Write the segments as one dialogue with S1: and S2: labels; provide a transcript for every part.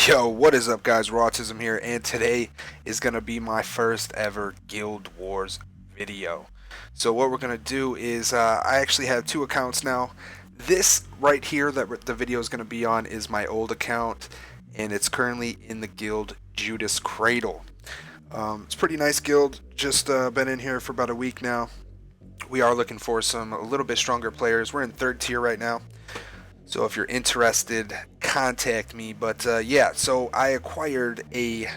S1: Yo, what is up guys, Rawtism here, and today is going to be my first ever Guild Wars video. So what we're going to do is, I actually have two accounts now. This right here that the video is going to be on is my old account, and it's currently in the Guild-JudasCradle. It's a pretty nice guild, just been in here for about a week now. We are looking for a little bit stronger players. We're in 3rd tier right now. So if you're interested, contact me. But yeah, so I acquired a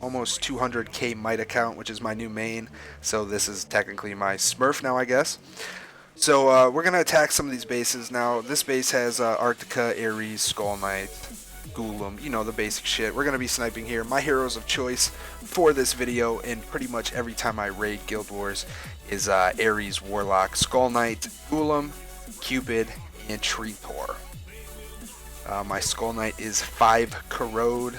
S1: almost 200k Might account, which is my new main. So this is technically my Smurf now, I guess. So we're going to attack some of these bases. Now, this base has Arctica, Ares, Skull Knight, Golem, you know, the basic shit. We're going to be sniping here. My heroes of choice for this video, and pretty much every time I raid Guild Wars, is Ares, Warlock, Skull Knight, Golem, Cupid, and Traitor. My Skull Knight is 5 Corrode.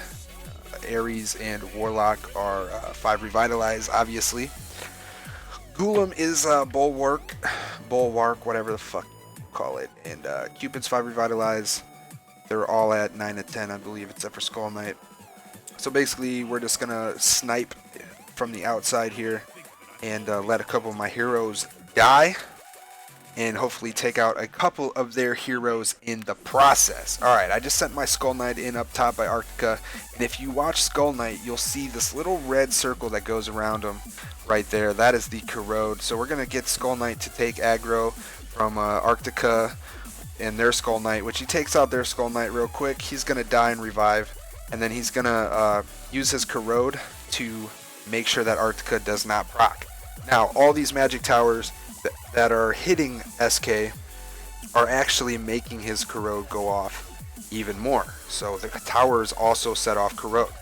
S1: Ares and Warlock are 5 Revitalize, obviously. Golem is Bulwark, whatever the fuck you call it. And Cupid's 5 Revitalize. They're all at 9 and 10, I believe, except for Skull Knight. So basically, we're just going to snipe from the outside here and let a couple of my heroes die, and hopefully take out a couple of their heroes in the process. Alright, I just sent my Skull Knight in up top by Arctica, and if you watch Skull Knight, you'll see this little red circle that goes around him right there. That is the Corrode. So we're going to get Skull Knight to take aggro from Arctica and their Skull Knight, which he takes out their Skull Knight real quick. He's going to die and revive, and then he's going to use his Corrode to make sure that Arctica does not proc. Now, all these magic towers that are hitting SK are actually making his Corrode go off even more. So the towers also set off Corrode.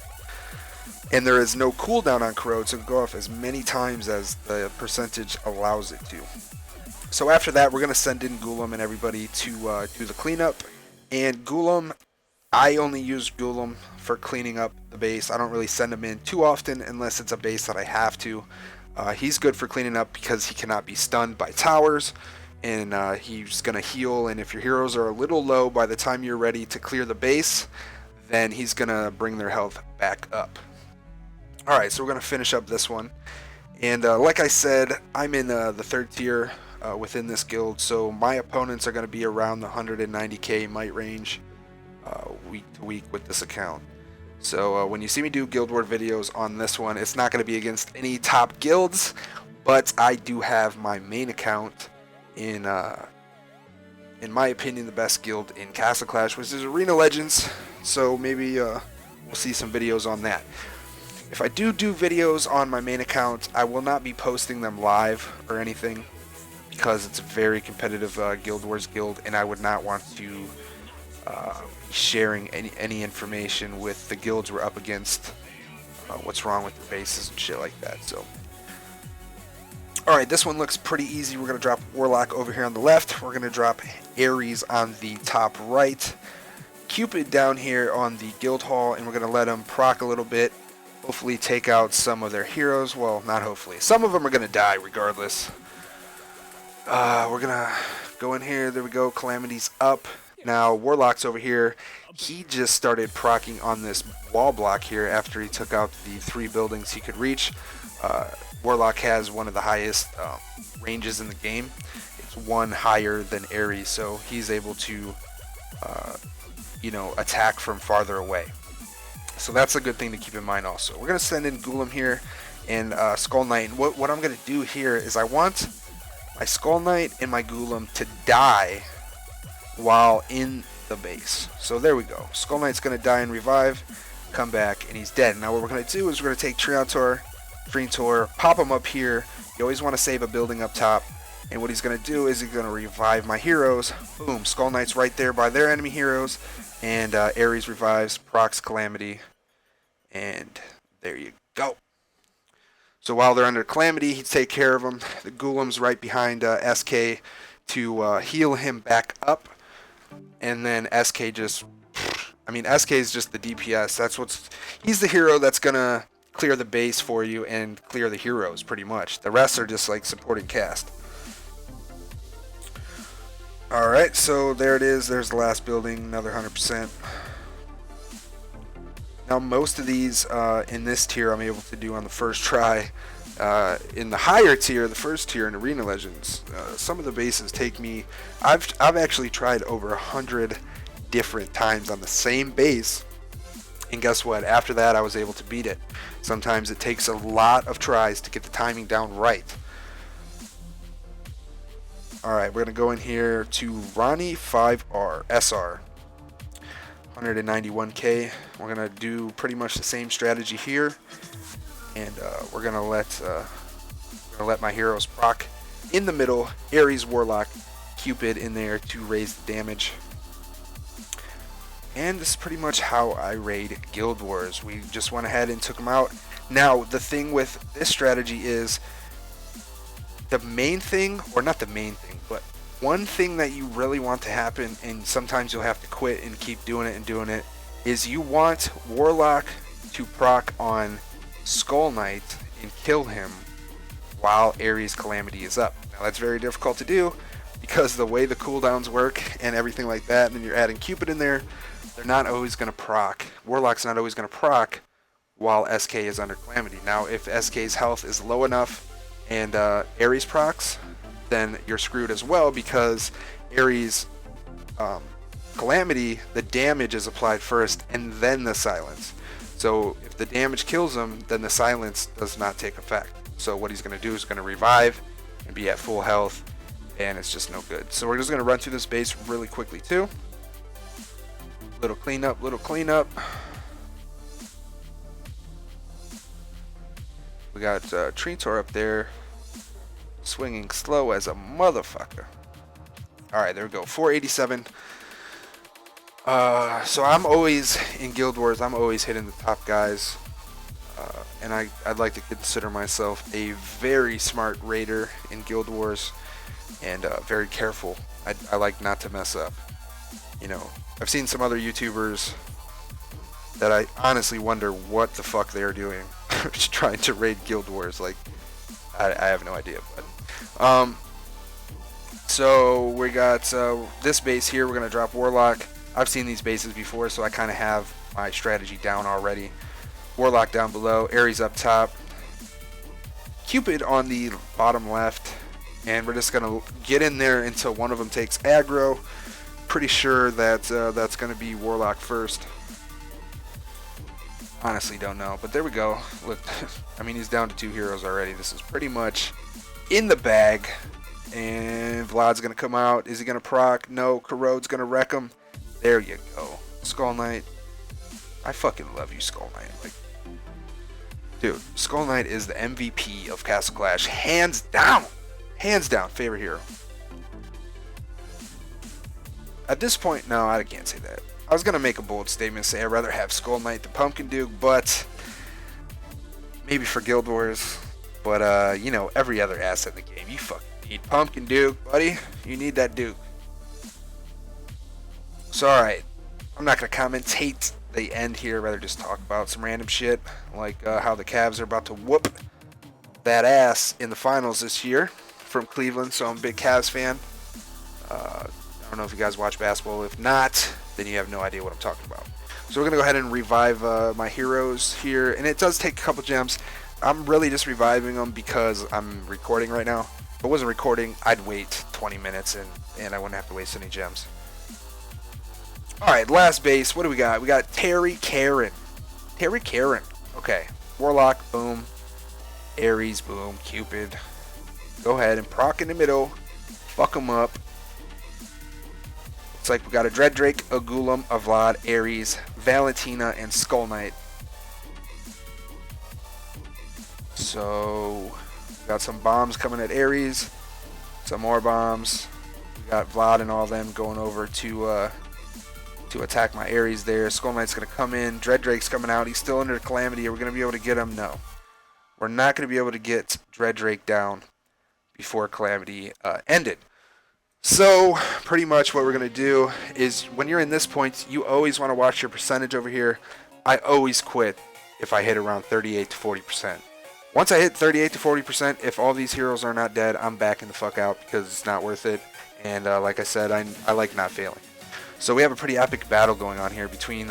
S1: And there is no cooldown on Corrode, so it can go off as many times as the percentage allows it to. So after that, we're going to send in Golem and everybody to do the cleanup. And Golem, I only use Golem for cleaning up the base. I don't really send him in too often unless it's a base that I have to. He's good for cleaning up because he cannot be stunned by towers, and he's going to heal, and if your heroes are a little low by the time you're ready to clear the base, then he's going to bring their health back up. Alright, so we're going to finish up this one, and like I said, I'm in the 3rd tier within this guild, so my opponents are going to be around the 190k Might range week to week with this account. So when you see me do Guild Wars videos on this one, it's not going to be against any top guilds, but I do have my main account in my opinion, the best guild in Castle Clash, which is Arena Legends. So maybe we'll see some videos on that. If I do videos on my main account, I will not be posting them live or anything, because it's a very competitive Guild Wars guild, and I would not want to sharing any information with the guilds we're up against, what's wrong with the bases and shit like that. So alright, this one looks pretty easy. We're going to drop Warlock over here on the left. We're going to drop Ares on the top right, Cupid down here on the guild hall, and we're going to let them proc a little bit, hopefully take out some of their heroes. Well, not hopefully, some of them are going to die regardless. We're going to go in here. There we go. Calamity's up. Now, Warlock's over here. He just started proccing on this wall block here after he took out the 3 buildings he could reach. Warlock has one of the highest ranges in the game. It's 1 higher than Ares, so he's able to, you know, attack from farther away. So that's a good thing to keep in mind also. We're going to send in Golem here and Skull Knight. And what I'm going to do here is I want my Skull Knight and my Golem to die while in the base. So there we go. Skull Knight's going to die and revive, come back, and he's dead. Now what we're going to do is we're going to take Traitor, pop him up here. You always want to save a building up top. And what he's going to do is he's going to revive my heroes. Boom, Skull Knight's right there by their enemy heroes. And Ares revives, procs Calamity. And there you go. So while they're under Calamity, he'd take care of them. The Golem's right behind SK to heal him back up. And then SK just, I mean, SK is just the DPS. He's the hero that's gonna clear the base for you and clear the heroes pretty much. The rest are just like supporting cast. Alright, so there it is. There's the last building, another 100%. Now most of these in this tier I'm able to do on the first try. In the higher tier, the first tier in Arena Legends, some of the bases take me. I've actually tried over 100 different times on the same base, and guess what? After that, I was able to beat it. Sometimes it takes a lot of tries to get the timing down right. All right, we're gonna go in here to Ronnie 5R SR. 191k. We're gonna do pretty much the same strategy here, and we're gonna let my heroes proc in the middle. Ares, Warlock, Cupid in there to raise the damage. And this is pretty much how I raid Guild Wars. We just went ahead and took them out. Now the thing with this strategy is the main thing, or not the main thing, but one thing that you really want to happen, and sometimes you'll have to quit and keep doing it, is you want Warlock to proc on Skull Knight and kill him while Ares Calamity is up. Now that's very difficult to do because the way the cooldowns work and everything like that, and then you're adding Cupid in there, they're not always going to proc. Warlock's not always going to proc while SK is under Calamity. Now if SK's health is low enough and Ares procs, then you're screwed as well, because Ares Calamity, the damage is applied first and then the silence. So if the damage kills him, then the silence does not take effect. So what he's going to do is going to revive and be at full health, and it's just no good. So we're just going to run through this base really quickly too. Little cleanup, We got Tritor up there, swinging slow as a motherfucker. Alright, there we go. 487. So I'm always, in Guild Wars, I'm always hitting the top guys. And I'd like to consider myself a very smart raider in Guild Wars. And very careful. I like not to mess up. You know, I've seen some other YouTubers that I honestly wonder what the fuck they're doing. Just trying to raid Guild Wars. Like, I have no idea. But so we got this base here. We're gonna drop Warlock. I've seen these bases before, so I kind of have my strategy down already. Warlock down below, Ares up top, Cupid on the bottom left, and we're just gonna get in there until one of them takes aggro. Pretty sure that that's gonna be Warlock first. Honestly don't know, but there we go. Look, I mean, he's down to 2 heroes already. This is pretty much in the bag. And Vlad's gonna come out. Is he gonna proc? No. Corrode's gonna wreck him. There you go. Skull Knight. I fucking love you, Skull Knight. Like, dude, Skull Knight is the MVP of Castle Clash. Hands down. Hands down. Favorite hero. At this point, no, I can't say that. I was gonna make a bold statement, say I'd rather have Skull Knight than Pumpkin Duke, but maybe for Guild Wars. But you know, every other asset in the game, you fucking need Pumpkin Duke, buddy. You need that Duke. So alright, I'm not gonna commentate the end here. I'd rather just talk about some random shit, like how the Cavs are about to whoop that ass in the finals this year from Cleveland. So I'm a big Cavs fan. I don't know if you guys watch basketball. If not, then you have no idea what I'm talking about. So we're going to go ahead and revive my heroes here. And it does take a couple gems. I'm really just reviving them because I'm recording right now. If I wasn't recording, I'd wait 20 minutes and I wouldn't have to waste any gems. Alright, last base. What do we got? We got Terry Karen. Terry Karen. Okay. Warlock, boom. Ares, boom. Cupid. Go ahead and proc in the middle. Fuck them up. Looks like we got a Dread Drake, a Golem, a Vlad, Ares, Valentina, and Skull Knight. So, we got some bombs coming at Ares. Some more bombs. We got Vlad and all of them going over to attack my Ares there. Skull Knight's going to come in. Dread Drake's coming out. He's still under Calamity. Are we going to be able to get him? No. We're not going to be able to get Dread Drake down before Calamity ended. So, pretty much what we're going to do is, when you're in this point, you always want to watch your percentage over here. I always quit if I hit around 38 to 40%. Once I hit 38 to 40%, if all these heroes are not dead, I'm backing the fuck out because it's not worth it. And like I said, I like not failing. So we have a pretty epic battle going on here between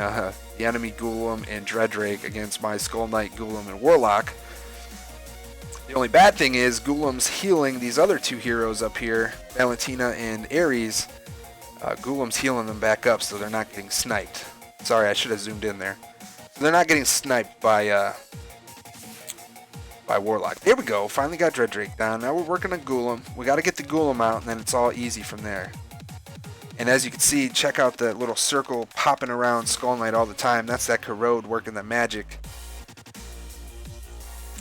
S1: the enemy Ghoulam and Dreadrake against my Skull Knight, Ghoulam, and Warlock. The only bad thing is Ghoulam's healing these other two heroes up here, Valentina and Ares. Ghoulam's healing them back up so they're not getting sniped. Sorry, I should have zoomed in there. So they're not getting sniped by Warlock. There we go. Finally got Dreadrake down. Now we're working on Ghoulam. We got to get the Ghoulam out, and then it's all easy from there. And as you can see, check out that little circle popping around Skull Knight all the time. That's that Corrode working the magic.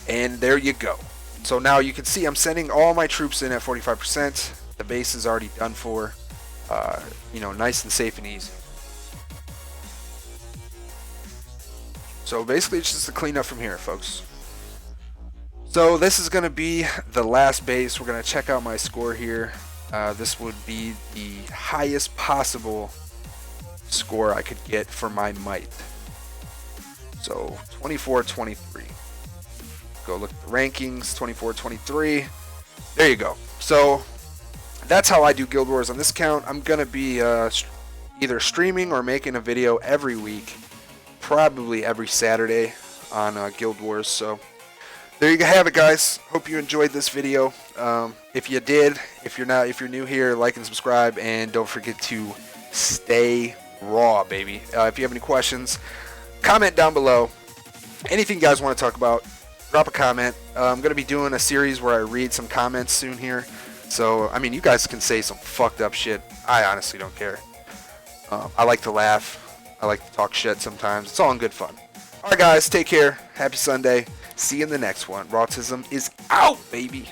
S1: And there you go. So now you can see I'm sending all my troops in at 45%. The base is already done for. You know, nice and safe and easy. So basically it's just a cleanup from here, folks. So this is going to be the last base. We're going to check out my score here. This would be the highest possible score I could get for my might. So 24-23. Go look at the rankings. 24-23. There you go. So that's how I do Guild Wars on this account. I'm going to be either streaming or making a video every week. Probably every Saturday on Guild Wars. So there you have it, guys. Hope you enjoyed this video. If you did, if you're new here, like and subscribe, and don't forget to stay raw, baby. If you have any questions, comment down below. Anything you guys want to talk about, drop a comment. I'm going to be doing a series where I read some comments soon here. So, I mean, you guys can say some fucked up shit. I honestly don't care. I like to laugh. I like to talk shit sometimes. It's all in good fun. Alright, guys. Take care. Happy Sunday. See you in the next one. Rawtism is out, baby.